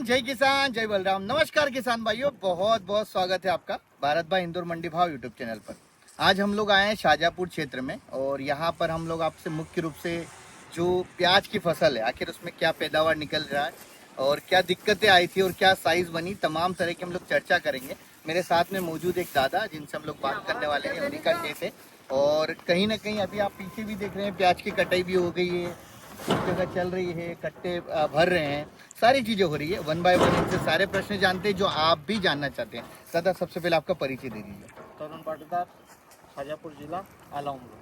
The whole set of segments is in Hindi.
जय किसान जय बलराम। नमस्कार किसान भाइयों, बहुत बहुत स्वागत है आपका भारत भाई इंदौर मंडी भाव यूट्यूब चैनल पर। आज हम लोग आए हैं शाहजहाँपुर क्षेत्र में और यहाँ पर हम लोग आपसे मुख्य रूप से जो प्याज की फसल है, आखिर उसमें क्या पैदावार निकल रहा है और क्या दिक्कतें आई थी और क्या साइज बनी, तमाम तरह की हम लोग चर्चा करेंगे। मेरे साथ में मौजूद एक दादा जिनसे हम लोग बात करने वाले हैं, उन्हीं का खेत है। और कहीं ना कहीं अभी आप पीछे भी देख रहे हैं, प्याज की कटाई भी हो गई है, एक जगह चल रही है, कट्टे भर रहे हैं, सारी चीजें हो रही है। वन बाय वन इनसे सारे प्रश्न जानते हैं जो आप भी जानना चाहते हैं। दादा, सबसे पहले आपका परिचय दे दीजिए। तरुण पाटीदार, शाहजहाँपुर जिला, आला उमरो।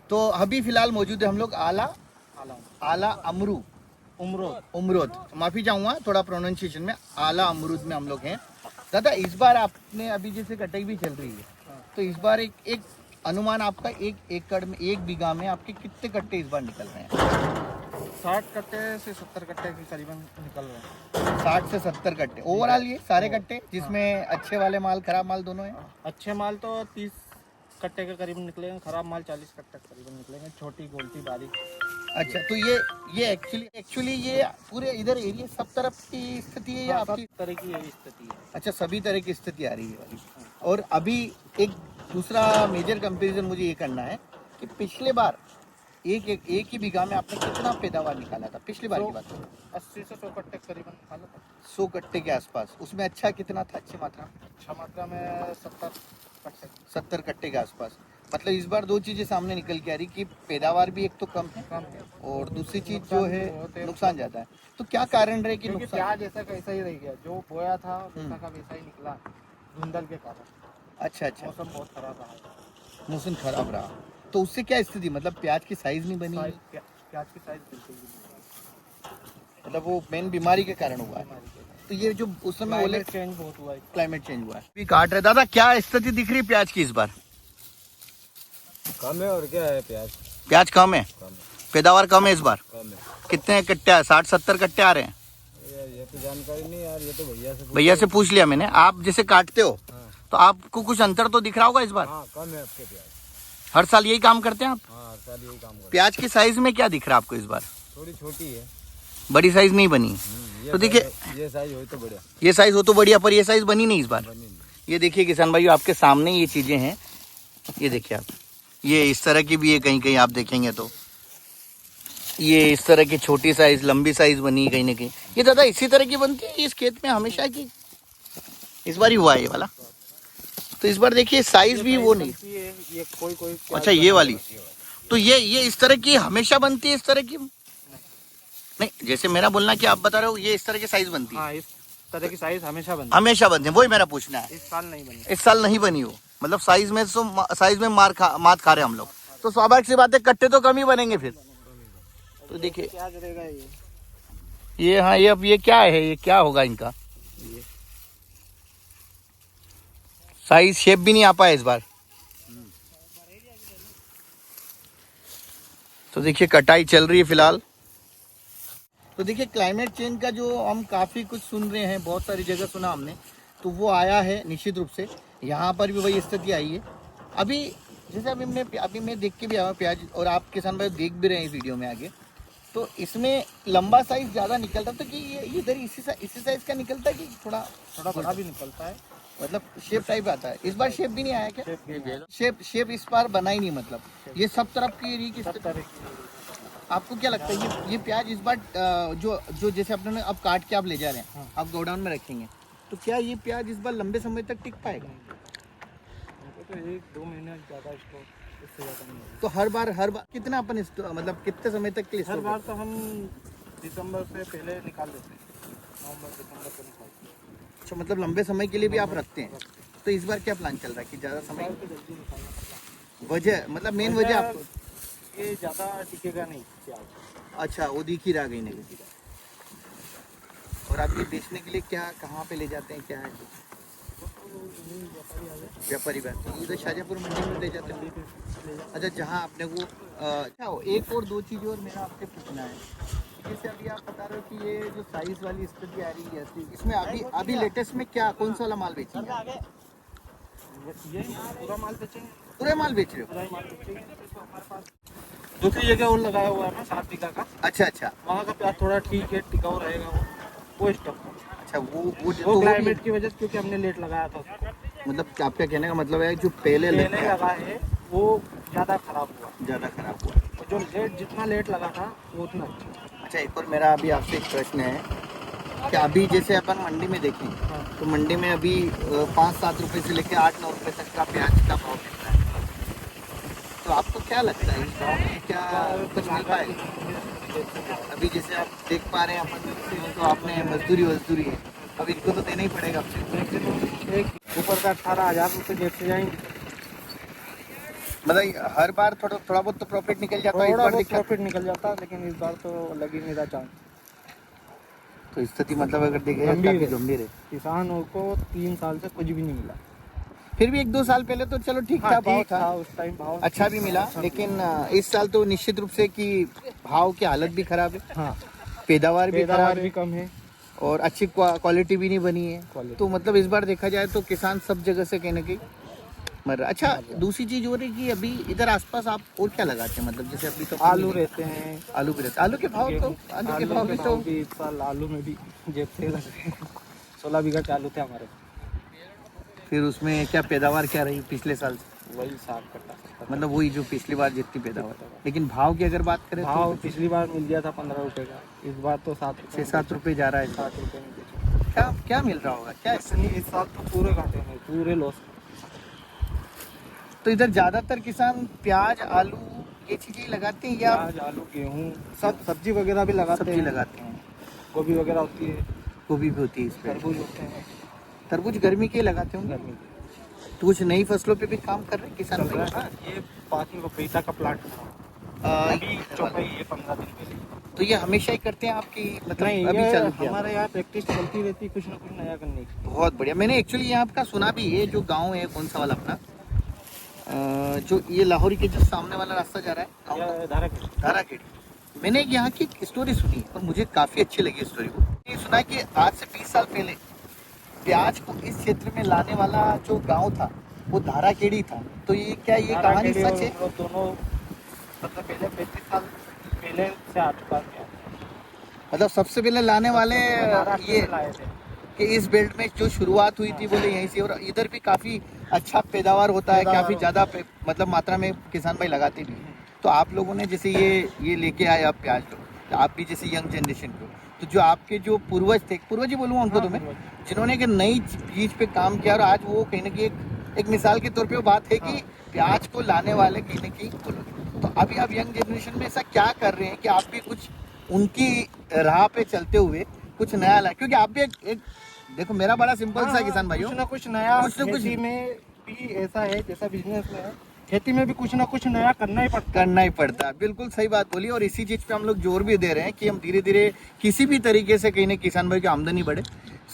तो अभी फिलहाल मौजूद है हम लोग आला अमरूद, माफी चाहूंगा थोड़ा प्रोनाउंसिएशन में, आला अमरूद में हम लोग हैं। दादा, इस बार आपने अभी जैसे कटाई भी चल रही है, तो इस बार एक अनुमान आपका, 1 एकड़ में, 1 बीघा में आपके कितने कट्टे इस बार निकल रहे हैं? 60 कट्टे से 70 कट्टे के करीबन निकल रहे हैं। 60 से 70 कट्टे ओवरऑल, ये सारे कट्टे जिसमें अच्छे वाले माल, खराब माल दोनों है? अच्छे माल तो 30 कट्टे के करीब निकलेंगे, खराब माल 40 कट्टे के करीबन निकलेंगे, छोटी गोलती बारीक। अच्छा, तो ये एक्चुअली ये पूरे इधर एरिया सब तरफ की स्थिति है या आपकी तरह की यही स्थिति है? अच्छा, सभी तरह की स्थिति आ रही है वाली। और अभी एक दूसरा मेजर कंपैरिजन मुझे ये करना है कि पिछले बार एक ही बीघा में आपने कितना पैदावार निकाला था? पिछली बार की बात करो। 80 से 100 कट्टे करीबन निकाला था। 100 कट्टे के आसपास। उसमें अच्छा कितना था, अच्छी मात्रा? अच्छा मात्रा में 70 कट्टे के आसपास। मतलब इस बार 2 चीजें सामने निकल के आ रही कि पैदावार भी एक तो कम है और दूसरी चीज जो है नुकसान ज्यादा है। तो क्या कारण रहे कि नुकसान? प्याज ऐसा कैसा ही रह गया, जो बोया था वैसा का वैसा ही निकला, धुंधल के कारण। अच्छा, मौसम बहुत खराब रहा। मौसम खराब रहा तो उससे क्या स्थिति, मतलब प्याज की साइज नहीं बनी? प्याज की साइज बिल्कुल भी नहीं, मतलब वो मेन बीमारी के कारण हुआ है। तो ये जो उस समय बोले चेंज बहुत हुआ है, क्लाइमेट चेंज हुआ है। अभी काट रहे दादा, क्या स्थिति दिख रही प्याज की इस बार? कम है। और क्या है, प्याज कम है, पैदावार कम है इस बार। कम है। कितने कट्टे आ, 60-70 कट्टे आ रहे हैं? ये तो जानकारी नहीं यार, ये तो भैया से पूछ लिया मैंने। आप जैसे काटते हो तो आपको कुछ अंतर तो दिख रहा होगा इस बार? हाँ, कम है आपके प्याज। हर साल यही काम करते हैं आप? हाँ, हर साल यही काम करते। प्याज की साइज में क्या दिख रहा है आपको इस बार? थोड़ी छोटी है, बड़ी साइज नहीं बनी। तो देखिए, ये साइज हो तो बढ़िया, ये साइज हो तो बढ़िया, पर ये साइज बनी नहीं इस बार। बनी नहीं। ये देखिए किसान भाइयों, आपके सामने ये चीजें हैं, ये देखिए आप, ये इस तरह की भी है, कहीं कहीं आप देखेंगे तो ये इस तरह की छोटी साइज, लंबी साइज बनी कहीं ना कहीं। ये दादा इसी तरह की बनती है इस खेत में हमेशा की? इस बार ही हुआ है ये वाला? तो इस बार देखिए साइज भी वो नहीं। ये कोई अच्छा, ये वाली, तो ये इस तरह की हमेशा बनती है इस तरह की? नहीं, जैसे मेरा बोलना कि आप बता रहे हो ये इस तरह की साइज बनती है? हाँ, इस तरह की साइज हमेशा बनती हमेशा बनती है, वही मेरा पूछना है। इस साल नहीं बनी। इस साल नहीं बनी हो, मतलब साइज में मात खा रहे हम लोग, तो स्वाभाविक सी बात है कट्टे तो कम ही बनेंगे फिर। तो देखिए क्या करेगा ये, हाँ, ये अब ये क्या है, ये क्या होगा इनका? साइज शेप भी नहीं आ पाया इस बार। तो देखिए कटाई चल रही है फिलहाल। तो देखिए क्लाइमेट चेंज का जो हम काफ़ी कुछ सुन रहे हैं, बहुत सारी जगह सुना हमने, तो वो आया है निश्चित रूप से। यहाँ पर भी वही स्थिति आई है। अभी जैसे अभी मैं देख के भी आया प्याज, और आप किसान भाई देख भी रहे हैं वीडियो में आगे, तो इसमें लंबा साइज ज़्यादा निकलता था कि ये इधर इसी साइज का निकलता है कि थोड़ा बड़ा भी निकलता है? मतलब शेप टाइप आता है। इस बार शेप भी नहीं आया क्या? शेप इस बार बना ही नहीं, मतलब ये सब तरफ की एरिया की स्थिति। आपको क्या लगता है ये प्याज इस बार जो जैसे अपने अब काट के आप ले जा रहे हैं, आप गोडाउन में रखेंगे, तो क्या ये प्याज इस बार लंबे समय तक टिक पाएगा? तो 1-2 महीने ज़्यादा स्टॉक, इससे ज़्यादा नहीं होगा। तो हर बार कितना अपन मतलब कितने समय तक के लिए? हर बार तो हम दिसंबर से पहले निकाल देते हैं, नवंबर दिसंबर को निकालते हैं। अच्छा, मतलब लंबे समय के लिए भी आप रखते हैं। तो इस बार क्या प्लान चल रहा है कि ज़्यादा समय? जल्दी निकालना। वजह मतलब मेन वजह आपको? ये ज़्यादा टिकेगा नहीं प्याज। अच्छा, वो दिख ही रहा गई नहीं। और आप ये बेचने के लिए क्या, कहाँ पे ले जाते हैं, क्या है? व्यापारी बात, ये तो शाहजहाँपुर मंडी में ले जाते हैं। अच्छा, जहाँ आपने वो अच्छा, एक और 2 चीज़ और मेरा आपसे पूछना है। जैसे अभी आप बता रहे हो कि ये जो साइज वाली स्थिति आ रही है, इसमें अभी लेटेस्ट में क्या, कौन सा वाला माल बेचेंगे? ये पूरा माल बेचेंगे। पूरे माल बेच रहे हो? पूरा माल बेचेंगे। दूसरी जगह और लगाया हुआ है ना 7 बीघा का। अच्छा, वहाँ का प्याज थोड़ा ठीक है, टिकाऊ रहेगा वो स्टॉक। अच्छा वो तो वो वो भी- क्लाइमेट की वजह से, क्योंकि हमने लेट लगाया था उसको। मतलब आपका कहने का मतलब है जो पहले पहले लगा है वो ज़्यादा खराब हुआ, ज़्यादा खराब हुआ। और जो लेट जितना लेट लगा था वो उतना अच्छा। अच्छा, एक और मेरा अभी आपसे एक प्रश्न है कि अभी जैसे अपन मंडी में देखें हाँ। तो मंडी में अभी 5-7 रुपए से लेकर 8-9 रुपए तक का प्याज का भाव मिल रहा है। तो आपको क्या लगता है इस भाव में क्या कुछ मिल पाएगा? अभी जैसे आप देख पा रहे हैं अपन तो आपने मजदूरी है, अब इनको तो देना ही पड़ेगा आपसे। लेकिन एक ऊपर का 18,000 रुपये जेब से जाएंगे, मतलब हर बार थोड़ा बहुत तो प्रॉफिट निकल जाता है, इस थोड़ा बार बहुत दिक्कत। प्रॉफिट निकल जाता, लेकिन इस बार तो लग ही नहीं रहा चांस। तो स्थिति मतलब अगर देखा जाए गंभीर काफी है। गंभीर है। किसानों को 3 साल से कुछ भी नहीं मिला। फिर भी 1-2 साल पहले तो चलो ठीक था, भाव ठीक था, था उस टाइम, भाव अच्छा भी मिला, लेकिन इस साल तो निश्चित रूप से कि भाव की हालत भी खराब है, हाँ, पैदावार भी खराब पैदावार है भी कम है, और अच्छी क्वालिटी भी नहीं बनी है। क्वालिटी। तो मतलब इस बार देखा जाए तो किसान सब जगह से कहीं ना कहीं मर रहा। अच्छा, दूसरी चीज हो रही कि अभी इधर आसपास आप और क्या लगाते हैं, मतलब जैसे अभी तो आलू रहते हैं, आलू भी रहते, आलू के भाव तो आलू के भाव भी तो भी इस साल आलू में भी जेब से लगे। 16 बीघा के आलू थे हमारे, फिर उसमें क्या पैदावार क्या रही पिछले साल से? वही 60 कट्टा 70। मतलब वही जो पिछली बार जितनी पैदावार, लेकिन भाव की अगर बात करें भाव तो पिछली बार मिल गया था 15 रुपए का, इस बार तो 6-7 रुपए जा रहा है। 60 रुपए में बेचा। क्या क्या मिल रहा होगा क्या इससे? इस साल तो पूरे घाटे में, पूरे लॉस। तो इधर ज्यादातर किसान प्याज आलू ये चीजें लगाते हैं या प्याज आलू गेहूँ सब सब्जी वगैरह भी लगाते सब्जी हैं, लगाते हैं? गोभी वगैरह होती है, गोभी भी होती है इस पे, तरबूज होते हैं, तरबूज गर्मी के लगाते होंगे। गर्मी तो कुछ नई फसलों पे भी काम कर रहे हैं किसान चल भाई? रहा है। ये पार्किंग पपीता का प्लांट था, अभी चौपाई ये 15 दिन पहले। तो ये हमेशा ही करते हैं आपकी, मतलब नहीं, अभी ये चालू किया? हमारे यहाँ प्रैक्टिस चलती रहती है, कुछ ना कुछ नया करने की। बहुत बढ़िया। मैंने एक्चुअली यहाँ आपका सुना भी है, जो गांव है कौन सा वाला अपना जो ये लाहौरी के जो सामने वाला रास्ता जा रहा है गाँव का, ये धाराखेड़ी। धाराखेड़ी। मैंने यहाँ की एक स्टोरी सुनी और मुझे काफी अच्छी लगी स्टोरी को। ये सुना कि आज से 20 साल पहले प्याज को इस क्षेत्र में लाने वाला जो गांव था वो धाराखेड़ी था। तो ये क्या ये कहानी धाराखेड़ी सच है? और दोनों मतलब पहले 35 साल पहले से आ चुका है। मतलब सबसे पहले लाने वाले महाराष्ट्र ये से लाए थे। कि इस बेल्ट में जो शुरुआत हुई थी बोले यहीं से, और इधर भी काफी अच्छा पैदावार होता है, पैदावार काफी ज्यादा मतलब मात्रा में किसान भाई लगाते भी हैं। तो आप लोगों ने जैसे ये लेके आए आप प्याज लो, तो आप भी जैसे यंग जनरेशन को, तो जो आपके जो पूर्वज थे, पूर्वज ही बोलूँगा उनको तो मैं, जिन्होंने एक नई चीज पे काम किया और आज वो कहीं ना कहीं एक मिसाल के तौर पे वो बात है कि प्याज को लाने वाले कहीं ना कहीं वो लोग। तो अभी आप यंग जनरेशन में ऐसा क्या कर रहे हैं कि आप भी कुछ उनकी राह पे चलते हुए कुछ नया लाए? क्योंकि आप भी एक देखो मेरा बड़ा सिंपल सा किसान भाइयों, कुछ ना कुछ नया, कुछ ना कुछ खेती में भी ऐसा है जैसा बिजनेस में है, खेती में भी कुछ ना कुछ नया करना ही पड़ता है। करना ही पड़ता है। बिल्कुल सही बात बोली, और इसी चीज पे हम लोग जोर भी दे रहे हैं कि हम धीरे धीरे किसी भी तरीके से कहीं ना किसान भाई की आमदनी बढ़े,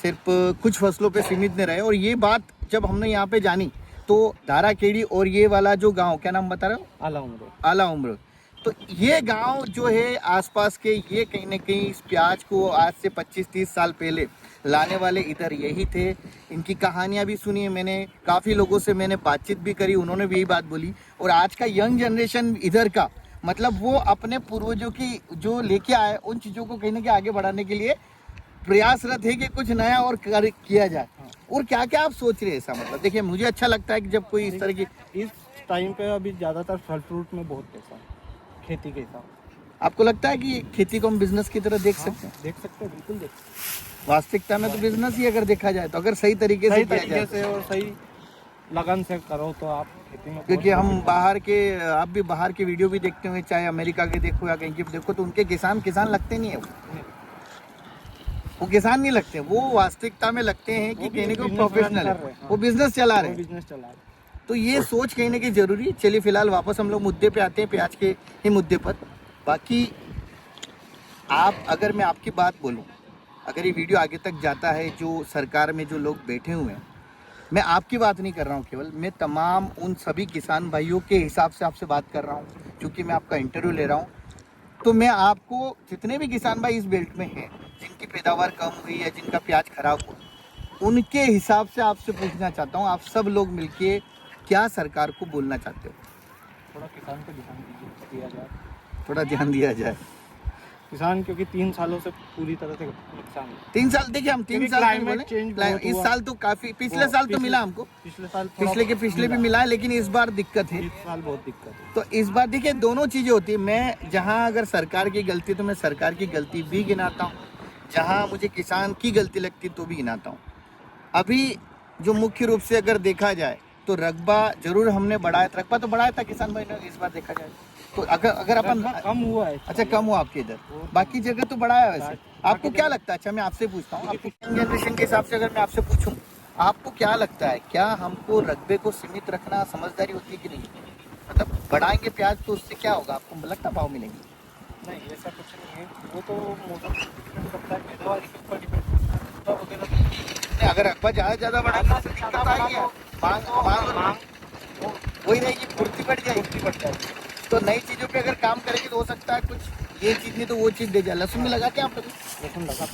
सिर्फ कुछ फसलों पे सीमित नहीं रहे। और ये बात जब हमने यहाँ पे जानी तो धाराखेड़ी और ये वाला जो गाँव, क्या नाम बता रहे हो? आला उम्र। आला उम्र। तो ये गांव जो है आसपास के, ये कहीं ना कहीं इस प्याज को आज से 25-30 साल पहले लाने वाले इधर यही थे। इनकी कहानियां भी सुनी है मैंने, काफ़ी लोगों से मैंने बातचीत भी करी, उन्होंने भी यही बात बोली। और आज का यंग जनरेशन इधर का, मतलब वो अपने पूर्वजों की जो लेके आए उन चीज़ों को कहीं ना कहीं आगे बढ़ाने के लिए प्रयासरत है कि कुछ नया और किया जाए। और क्या क्या आप सोच रहे हैं ऐसा? मतलब देखिए मुझे अच्छा लगता है कि जब कोई इस तरह की, इस टाइम पे अभी ज़्यादातर फल फ्रूट में बहुत पैसा है, खेती के हिसाब से। आपको लगता है कि खेती को हम बिजनेस की तरह देख सकते हैं? देख सकते हो, बिल्कुल देख सकते वास्तविकता में तो बिजनेस ही अगर देखा जाए तो, अगर सही तरीके हो। से सही किया तरीके जाए, से और सही लगन से करो तो आप खेती में क्योंकि बहुत हम बाहर के, आप भी बाहर के वीडियो भी देखते हुए, चाहे अमेरिका के देखो या कहीं के भी देखो, तो उनके किसान लगते नहीं है। वो किसान नहीं लगते, वो वास्तविकता में लगते हैं कि वो भी कहीं ना कहीं business प्रोफेशनल run है, कर रहे हैं। वो बिजनेस चला रहे हैं। बिजनेस चला रहे। तो ये सोच कहीं ना कहीं जरूरी है। चलिए फिलहाल वापस हम लोग मुद्दे पे आते हैं, प्याज के ही मुद्दे पर। बाकी आप, अगर मैं आपकी बात बोलूं, अगर ये वीडियो आगे तक जाता है, जो सरकार में जो लोग बैठे हुए हैं, मैं आपकी बात नहीं कर रहा हूँ केवल, मैं तमाम उन सभी किसान भाइयों के हिसाब से आपसे बात कर रहा हूँ, क्योंकि मैं आपका इंटरव्यू ले रहा हूँ। तो मैं आपको जितने भी किसान भाई इस बेल्ट में हैं, जिनकी पैदावार कम हुई या जिनका प्याज खराब हुआ, उनके हिसाब से आपसे पूछना चाहता हूँ, आप सब लोग मिलके क्या सरकार को बोलना चाहते हो? थोड़ा किसान पे ध्यान दिया जाए। थोड़ा ध्यान दिया जाए। किसान क्योंकि 3 सालों से पूरी तरह से नुकसान है। 3 साल देखिए, हम 3 क्योंकि साल नहीं climate बोले, change बहुत इस हुआ। साल तो काफी, पिछले साल तो मिला हमको, पिछले साल थोड़ा पिछले भी मिला है, लेकिन इस बार दिक्कत है। इस साल बहुत दिक्कत है। तो इस बार देखिए दोनों चीजें होती है। मैं जहां अगर सरकार की गलती तो मैं सरकार की गलती भी गिनाता हूँ, जहां मुझे किसान की गलती लगती तो भी गिनाता हूँ। अभी जो मुख्य रूप से अगर देखा जाए तो रकबा जरूर हमने बढ़ाया, रकबा तो बढ़ाया था किसान भाई ने इस बार देखा जाए तो, अगर अपन रकबा कम हुआ है। अच्छा कम हुआ आपके इधर, बाकी जगह तो बढ़ाया है वैसे। आपको क्या लगता है, अच्छा मैं आपसे पूछता हूँ, आपकी जनरेशन के हिसाब से अगर मैं आपसे पूछूं, आपको क्या लगता है, क्या हमको रकबे को सीमित रखना समझदारी होती है कि नहीं? मतलब बढ़ाएंगे प्याज तो उससे क्या होगा, आपको लगता भाव मिलेंगे? नहीं, ऐसा कुछ नहीं है। वो तो मौसम पे डिपेंड करता है, पैदावार के ऊपर डिपेंड करता है। रकबा वगैरह नहीं, अगर रकबा ज़्यादा बढ़ाएंगे तो दिक्कत आएगी, मांग वही रहेगी, पूर्ति बढ़ जाएगी। तो नई चीज़ों पे अगर काम करेंगे तो हो सकता है कुछ ये चीज़ नहीं तो वो चीज़ दे जाए। लहसुन में लगाते हैं आप लोग? लेकिन लगा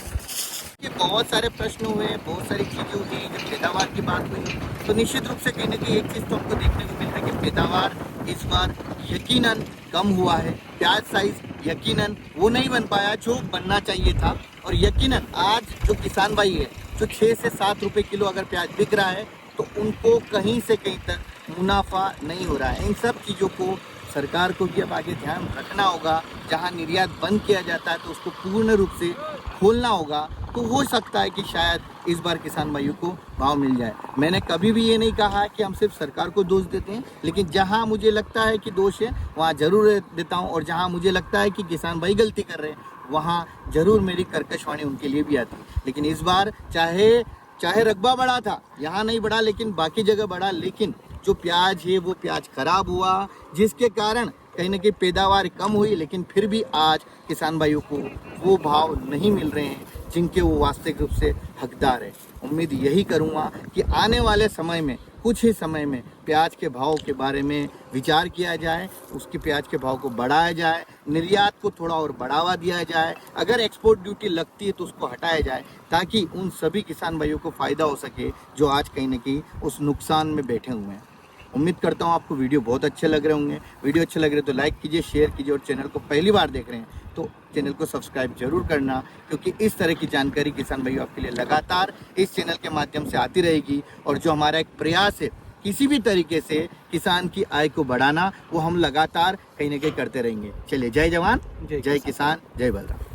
ये बहुत सारे प्रश्न हुए, बहुत सारी चीज़ें हुई, जब पैदावार की बात हुई तो निश्चित रूप से कहीं ना कहीं एक चीज़ तो हमको देखने को मिलता है कि पैदावार इस बार यकीनन कम हुआ है। प्याज साइज यकीनन वो नहीं बन पाया जो बनना चाहिए था, और यकीनन आज जो किसान भाई है जो 6 से 7 रुपए किलो अगर प्याज बिक रहा है तो उनको कहीं से कहीं तक मुनाफा नहीं हो रहा है। इन सब चीज़ों को सरकार को भी अब आगे ध्यान रखना होगा। जहां निर्यात बंद किया जाता है तो उसको पूर्ण रूप से खोलना होगा, तो हो सकता है कि शायद इस बार किसान भाइयों को भाव मिल जाए। मैंने कभी भी ये नहीं कहा कि हम सिर्फ सरकार को दोष देते हैं, लेकिन जहां मुझे लगता है कि दोष है वहां जरूर देता हूं, और जहां मुझे लगता है कि किसान भाई गलती कर रहे हैं वहां जरूर मेरी कर्कशवाणी उनके लिए भी आती है। लेकिन इस बार चाहे रकबा बढ़ा था, यहाँ नहीं बढ़ा लेकिन बाकी जगह बढ़ा, लेकिन जो प्याज है वो प्याज खराब हुआ, जिसके कारण कहीं ना कहीं पैदावार कम हुई, लेकिन फिर भी आज किसान भाइयों को वो भाव नहीं मिल रहे हैं जिनके वो वास्तविक रूप से हकदार है। उम्मीद यही करूँगा कि आने वाले समय में, कुछ ही समय में, प्याज के भाव के बारे में विचार किया जाए, उसके प्याज के भाव को बढ़ाया जाए, निर्यात को थोड़ा और बढ़ावा दिया जाए, अगर एक्सपोर्ट ड्यूटी लगती है तो उसको हटाया जाए, ताकि उन सभी किसान भाइयों को फ़ायदा हो सके जो आज कहीं ना कहीं उस नुकसान में बैठे हुए हैं। उम्मीद करता हूँ आपको वीडियो बहुत अच्छे लग रहे होंगे। वीडियो अच्छे लग रहे तो लाइक कीजिए, शेयर कीजिए, और चैनल को पहली बार देख रहे हैं तो चैनल को सब्सक्राइब जरूर करना, क्योंकि इस तरह की जानकारी किसान भाइयों आपके लिए लगातार इस चैनल के माध्यम से आती रहेगी। और जो हमारा एक प्रयास है किसी भी तरीके से किसान की आय को बढ़ाना, वो हम लगातार कहीं ना कहीं करते रहेंगे। चलिए, जय जवान, जय किसान, जय बलराम।